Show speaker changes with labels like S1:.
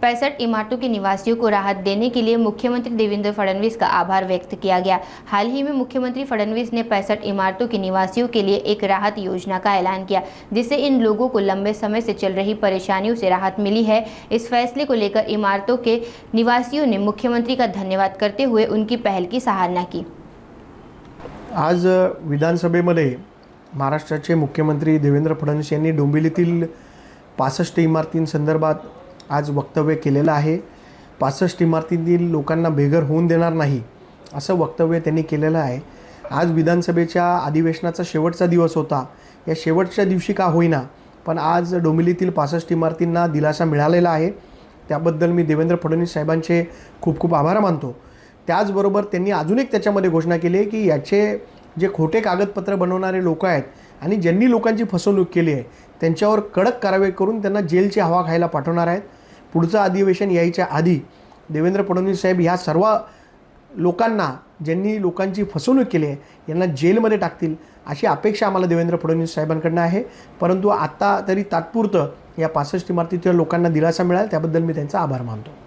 S1: 65 इमारतों के निवासियों को राहत देने के लिए मुख्यमंत्री देवेंद्र फडणवीस का आभार व्यक्त किया गया। हाल ही में मुख्यमंत्री फडणवीस ने 65 इमारतों के निवासियों के लिए एक राहत योजना का ऐलान किया, जिससे इन लोगों को लंबे समय से चल रही परेशानियों से राहत मिली है। इस फैसले को लेकर इमारतों के निवासियों ने मुख्यमंत्री का धन्यवाद करते हुए उनकी पहल की सराहना की।
S2: आज विधानसभेमध्ये महाराष्ट्राचे मुख्यमंत्री देवेंद्र फडणवीस यांनी डोंबिवलीतील 65 इमारतींसंदर्भात आज वक्तव्य केलेलं आहे। 65 इमारतींतील लोकांना बेघर होऊन देणार नाही असं वक्तव्य त्यांनी केलेलं आहे। आज विधानसभेच्या अधिवेशनाचा शेवटचा दिवस होता। या शेवटच्या दिवशी का होईना पण आज डोंबिवलीतील 65 इमारतींना दिलासा मिळालेला आहे। त्याबद्दल मी देवेंद्र फडणवीस साहेबांचे खूप खूप आभार मानतो। त्याचबरोबर त्यांनी अजून एक त्याच्यामध्ये घोषणा केली आहे की याचे जे खोटे कागदपत्र बनवणारे लोक आहेत आणि ज्यांनी लोकांची फसवणूक केली आहे त्यांच्यावर कडक कारवाई करून त्यांना जेलची हवा खायला पाठवणार आहेत। पुढचं अधिवेशन यायच्या आधी देवेंद्र फडणवीस साहेब ह्या सर्व लोकांना ज्यांनी लोकांची फसवणूक केली आहे यांना जेलमध्ये टाकतील अशी अपेक्षा आम्हाला देवेंद्र फडणवीस साहेबांकडून आहे। परंतु आता तरी तात्पुरतं या 65 इमारतीतील लोकांना दिलासा मिळाला त्याबद्दल मी त्यांचा आभार मानतो।